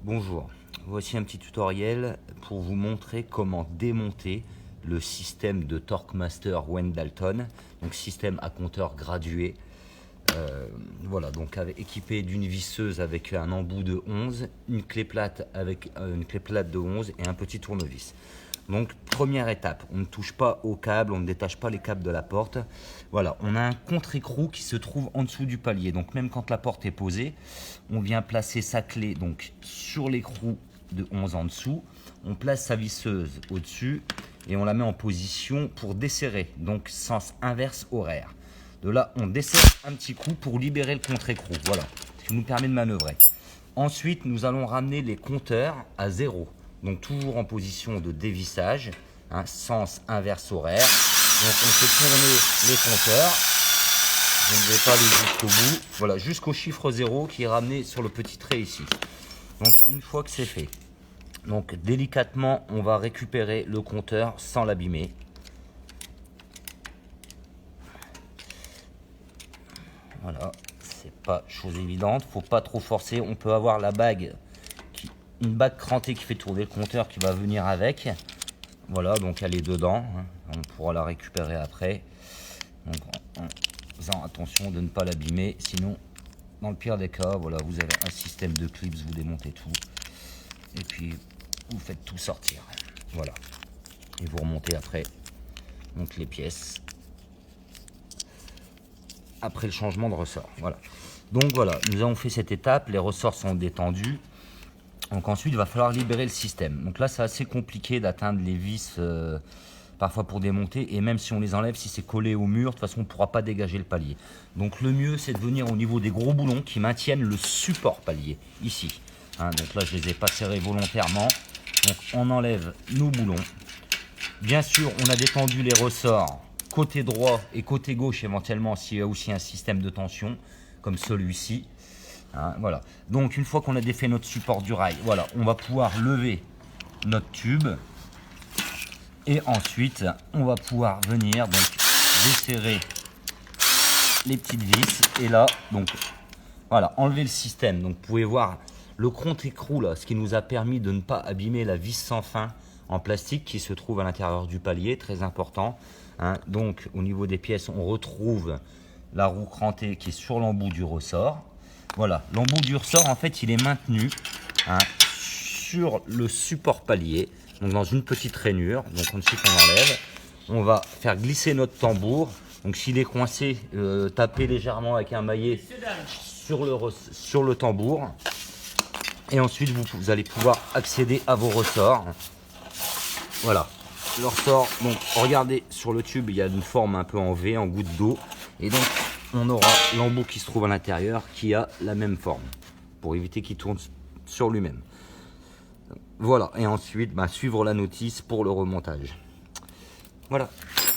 Bonjour, voici un petit tutoriel pour vous montrer comment démonter le système de Torquemaster Wendalton, donc système à compteur gradué. Voilà, donc équipé d'une visseuse avec un embout de 11, une clé plate avec une clé plate de 11 et un petit tournevis. Donc première étape, on ne touche pas au câble, on ne détache pas les câbles de la porte. Voilà, on a un contre-écrou qui se trouve en dessous du palier. Donc même quand la porte est posée, on vient placer sa clé donc sur l'écrou de 11 en dessous. On place sa visseuse au-dessus et on la met en position pour desserrer, donc sens inverse horaire. De là, on desserre un petit coup pour libérer le contre-écrou. Voilà, ce qui nous permet de manœuvrer. Ensuite, nous allons ramener les compteurs à 0. Donc toujours en position de dévissage, sens inverse horaire. Donc on fait tourner les compteurs. Je ne vais pas aller jusqu'au bout. Voilà, jusqu'au chiffre 0 qui est ramené sur le petit trait ici. Donc une fois que c'est fait, donc délicatement, on va récupérer le compteur sans l'abîmer. Voilà, c'est pas chose évidente, faut pas trop forcer. On peut avoir la bague, une bague crantée qui fait tourner le compteur qui va venir avec. Voilà, donc elle est dedans, on pourra la récupérer après. Donc en faisant attention de ne pas l'abîmer, sinon dans le pire des cas, voilà, vous avez un système de clips, vous démontez tout et puis vous faites tout sortir. Voilà, et vous remontez après donc les pièces après le changement de ressort. Voilà, donc voilà, nous avons fait cette étape, les ressorts sont détendus. Donc ensuite, il va falloir libérer le système. Donc là, c'est assez compliqué d'atteindre les vis parfois pour démonter. Et même si on les enlève, si c'est collé au mur, de toute façon, on ne pourra pas dégager le palier. Donc le mieux, c'est de venir au niveau des gros boulons qui maintiennent le support palier, ici. Donc là, je ne les ai pas serrés volontairement. Donc on enlève nos boulons. Bien sûr, on a détendu les ressorts côté droit et côté gauche éventuellement s'il y a aussi un système de tension, comme celui-ci. Voilà, donc une fois qu'on a défait notre support du rail, voilà, on va pouvoir lever notre tube et ensuite on va pouvoir venir donc desserrer les petites vis et là donc voilà, enlever le système. Donc vous pouvez voir le contre-écrou là, ce qui nous a permis de ne pas abîmer la vis sans fin en plastique qui se trouve à l'intérieur du palier, très important. Donc au niveau des pièces, on retrouve la roue crantée qui est sur l'embout du ressort. Voilà, l'embout du ressort, en fait, il est maintenu sur le support palier, donc dans une petite rainure. Donc ensuite, on enlève. On va faire glisser notre tambour. Donc s'il est coincé, tapez légèrement avec un maillet sur le tambour. Et ensuite, vous allez pouvoir accéder à vos ressorts. Voilà, le ressort. Donc regardez, sur le tube, il y a une forme un peu en V, en goutte d'eau. Et donc, on aura l'embout qui se trouve à l'intérieur qui a la même forme pour éviter qu'il tourne sur lui-même. Voilà, et ensuite suivre la notice pour le remontage. Voilà.